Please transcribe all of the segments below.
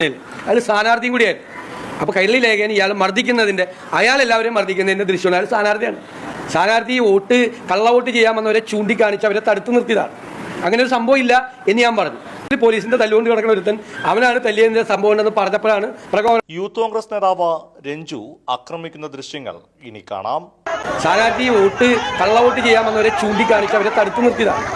അയാൾ സ്ഥാനാർത്ഥിയും കൂടിയായിരുന്നു. അപ്പോൾ കൈരളി ലേഖകൻ ഇയാൾ മർദ്ദിക്കുന്നതിൻ്റെ അയാളെല്ലാവരെയും മർദ്ദിക്കുന്നതിൻ്റെ ദൃശ്യമാണ്. അയാൾ സ്ഥാനാർത്ഥിയാണ്. സ്ഥാനാർത്ഥി വോട്ട് കള്ളവോട്ട് ചെയ്യാമെന്നവരെ ചൂണ്ടിക്കാണിച്ച് അവരെ തടുത്തു നിർത്തിയതാണ്. അങ്ങനെ ഒരു സംഭവം ഇല്ല എന്ന് ഞാൻ പറഞ്ഞു. പോലീസിന്റെ തല്ലുകൊണ്ട് കിടക്കുന്ന ഒരുത്തൻ അവനാണ് തല്ലിയതിന്റെ സംഭവം ഉണ്ടെന്ന് പറഞ്ഞപ്പോഴാണ് പ്രകോപനം. യൂത്ത് കോൺഗ്രസ് നേതാവ് രഞ്ജു ആക്രമിക്കുന്ന ദൃശ്യങ്ങൾ ഇനി കാണാം. സ്ഥാനാർത്ഥി വോട്ട് കള്ളവോട്ട് ചെയ്യാമെന്നവരെ ചൂണ്ടിക്കാണിച്ച് അവരെ തടുത്തു നിർത്തിയതാണ്.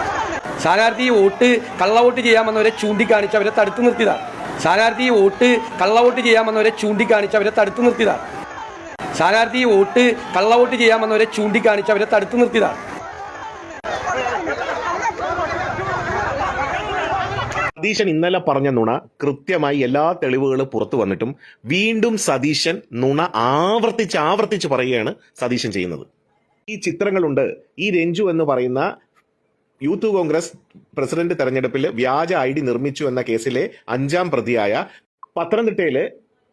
സ്ഥാനാർത്ഥി വോട്ട് കള്ളവോട്ട് ചെയ്യാമെന്നവരെ ചൂണ്ടിക്കാണിച്ച് അവരെ തടുത്തു നിർത്തിയതാണ്. സ്ഥാനാർത്ഥി വോട്ട് കള്ളവോട്ട് ചെയ്യാമെന്നവരെ ചൂണ്ടിക്കാണിച്ച് അവരെ തടുത്തു നിർത്തിയതാണ്. സ്ഥാനാർത്ഥി വോട്ട് കള്ളവോട്ട് ചെയ്യാമെന്നവരെ ചൂണ്ടിക്കാണിച്ച് അവരെ തടുത്തു നിർത്തിയതാണ്. സതീശൻ ഇന്നലെ പറഞ്ഞ നുണ കൃത്യമായി എല്ലാ തെളിവുകളും പുറത്തു വന്നിട്ടും വീണ്ടും സതീശൻ നുണ ആവർത്തിച്ച് പറയുകയാണ് സതീശൻ ചെയ്യുന്നത്. ഈ ചിത്രങ്ങളുണ്ട്. ഈ രഞ്ജു എന്ന് പറയുന്ന യൂത്ത് കോൺഗ്രസ് പ്രസിഡന്റ് തെരഞ്ഞെടുപ്പിൽ വ്യാജ ID നിർമ്മിച്ചു എന്ന കേസിലെ 5ാം പ്രതിയായ പത്തനംതിട്ടയിലെ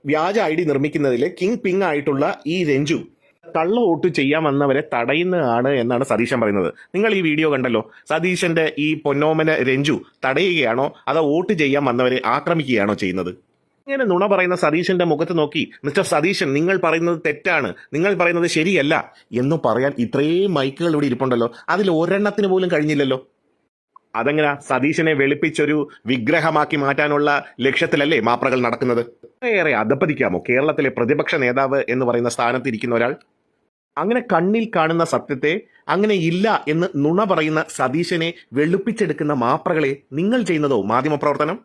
വ്യാജ ID നിർമ്മിക്കുന്നതിലെ കിങ് പിങ് ആയിട്ടുള്ള ഈ രഞ്ജു കള്ള വോട്ട് ചെയ്യാമെന്നവരെ തടയുന്നതാണ് എന്നാണ് സതീശൻ പറയുന്നത്. നിങ്ങൾ ഈ വീഡിയോ കണ്ടല്ലോ. സതീശന്റെ ഈ പൊന്നോമന രഞ്ജു തടയുകയാണോ അതോ വോട്ട് ചെയ്യാൻ വന്നവരെ ആക്രമിക്കുകയാണോ ചെയ്യുന്നത്? ഇങ്ങനെ നുണ പറയുന്ന സതീശന്റെ മുഖത്ത് നോക്കി മിസ്റ്റർ സതീശൻ, നിങ്ങൾ പറയുന്നത് തെറ്റാണ്, നിങ്ങൾ പറയുന്നത് ശരിയല്ല എന്ന് പറയാൻ ഇത്രയും മൈക്കുകൾ ഇവിടെ ഇരിപ്പുണ്ടല്ലോ. അതിൽ ഒരെണ്ണത്തിന് പോലും കഴിഞ്ഞില്ലല്ലോ. അതെങ്ങനെ സതീശനെ വെളുപ്പിച്ചൊരു വിഗ്രഹമാക്കി മാറ്റാനുള്ള ലക്ഷ്യത്തിലല്ലേ മാപ്രകൾ നടക്കുന്നത്? ഏറെ അധപ്പതിക്കാമോ കേരളത്തിലെ പ്രതിപക്ഷ നേതാവ് എന്ന് പറയുന്ന സ്ഥാനത്തിരിക്കുന്ന ഒരാൾ? അങ്ങനെ കണ്ണിൽ കാണുന്ന സത്യത്തെ അങ്ങനെ ഇല്ല എന്ന് നുണ പറയുന്ന സതീശനെ വെളുപ്പിച്ചെടുക്കുന്ന മാപ്രകളെ നിങ്ങൾ ചെയ്യുന്നതോ മാധ്യമപ്രവർത്തനം?